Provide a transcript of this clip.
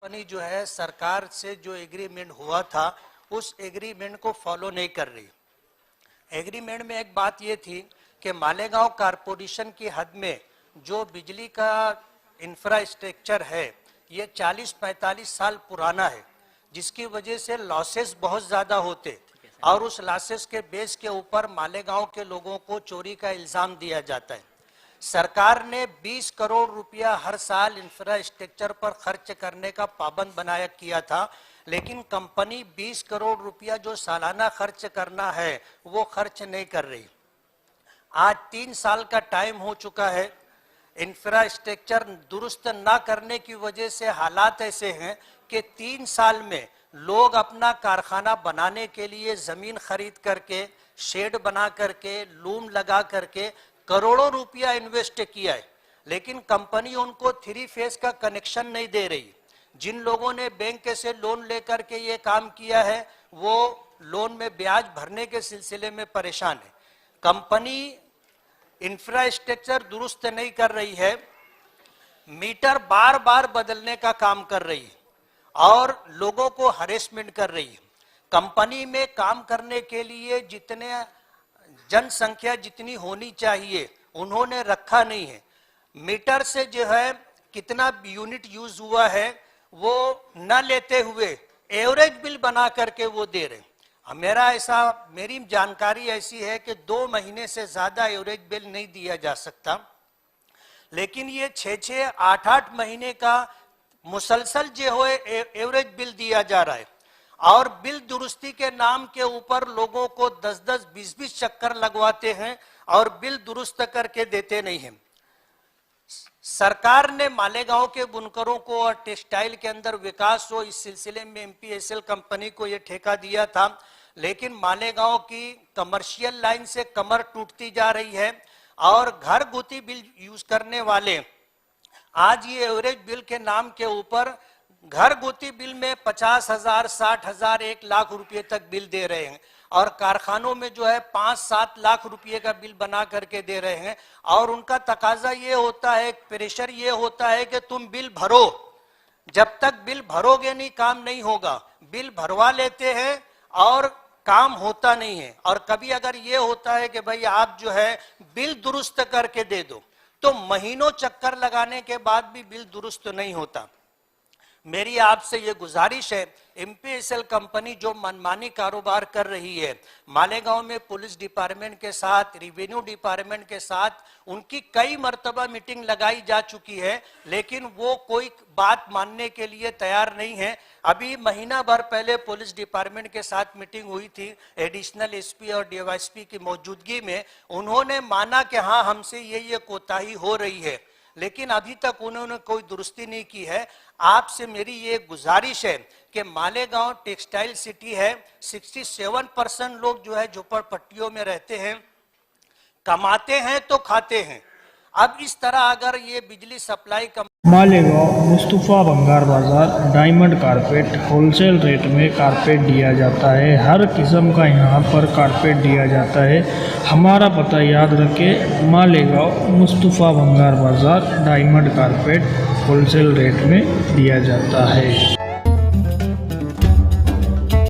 Company जो है सरकार से जो एग्रीमेंट हुआ था उस एग्रीमेंट को फॉलो नहीं कर रही। एग्रीमेंट में एक बात ये थी कि मालेगांव कारपोरेशन की हद में जो बिजली का इंफ्रास्ट्रक्चर है ये 40-45 साल पुराना है, जिसकी वजह से लॉसेस बहुत ज़्यादा होते और उस लॉसेस के बेस के ऊपर मालेगांव के लोगों को चोरी का इल्ज़ाम दिया जाता है। सरकार ने 20 करोड़ रुपया हर साल इंफ्रास्ट्रक्चर पर खर्च करने का पाबंद बनाया किया था, लेकिन कंपनी 20 करोड़ रुपया जो सालाना खर्च करना है वो खर्च नहीं कर रही। आज 3 साल का टाइम हो चुका है। इंफ्रास्ट्रक्चर दुरुस्त ना करने की वजह से हालात ऐसे हैं कि 3 साल में लोग अपना कारखाना बनाने के लिए जमीन खरीद करके, शेड बना करके, लूम लगा करके करोड़ों रुपया इन्वेस्ट किया है, लेकिन कंपनी उनको 3 फेज का कनेक्शन नहीं दे रही। जिन लोगों ने बैंक से लोन लेकर के ये काम किया है वो लोन में ब्याज भरने के सिलसिले में परेशान है। कंपनी इंफ्रास्ट्रक्चर दुरुस्त नहीं कर रही है, मीटर बार बार बदलने का काम कर रही है और लोगों को हरेसमेंट कर रही है। कंपनी में काम करने के लिए जितने जनसंख्या जितनी होनी चाहिए उन्होंने रखा नहीं है। मीटर से जो है कितना यूनिट यूज हुआ है वो न लेते हुए एवरेज बिल बना करके वो दे रहे। मेरी जानकारी ऐसी है कि 2 महीने से ज्यादा एवरेज बिल नहीं दिया जा सकता, लेकिन ये 6-6, 8-8 महीने का मुसलसल जो है एवरेज बिल दिया जा रहा है और बिल दुरुस्ती के नाम के ऊपर लोगों को 10-10, 20-20 चक्कर लगवाते हैं और बिल दुरुस्त करके देते नहीं हैं। सरकार ने मालेगांव के बुनकरों को और टेक्सटाइल के अंदर विकास हो इस सिलसिले में एमपीएसएल कंपनी को यह ठेका दिया था, लेकिन मालेगांव की कमर्शियल लाइन से कमर टूटती जा रही है और घर गुती बिल यूज करने वाले आज ये एवरेज बिल के नाम के ऊपर घर गुती बिल में 50,000, 60,000, 1 लाख रुपए तक बिल दे रहे हैं और कारखानों में जो है 5-7 लाख रुपए का बिल बना करके दे रहे हैं और उनका तकाजा ये होता है, प्रेशर ये होता है कि तुम बिल भरो, जब तक बिल भरोगे नहीं काम नहीं होगा। बिल भरवा लेते हैं और काम होता नहीं है। और कभी अगर ये होता है कि भाई आप जो है बिल दुरुस्त करके दे दो, तो महीनों चक्कर लगाने के बाद भी बिल दुरुस्त नहीं होता। मेरी आपसे ये गुजारिश है, एमपीएसएल कंपनी जो मनमानी कारोबार कर रही है, मालेगांव में पुलिस डिपार्टमेंट के साथ, रेवेन्यू डिपार्टमेंट के साथ उनकी कई मर्तबा मीटिंग लगाई जा चुकी है, लेकिन वो कोई बात मानने के लिए तैयार नहीं है। अभी महीना भर पहले पुलिस डिपार्टमेंट के साथ मीटिंग हुई थी एडिशनल एसपी और डीवाईएसपी की मौजूदगी में। उन्होंने माना कि हाँ हमसे ये कोताही हो रही है, लेकिन अभी तक उन्होंने कोई दुरुस्ती नहीं की है। आपसे मेरी ये गुजारिश है कि मालेगांव टेक्सटाइल सिटी है, 67% लोग जो है झोपड़पट्टियों में रहते हैं, कमाते हैं तो खाते हैं। अब इस तरह अगर ये बिजली सप्लाई मालेगांव मुस्तफा भंगार बाजार डायमंड कारपेट होलसेल रेट में कारपेट दिया जाता है। हर किस्म का यहाँ पर कारपेट दिया जाता है। हमारा पता याद रखें, मालेगांव मुस्तफा भंगार बाजार डायमंड कारपेट होलसेल रेट में दिया जाता है।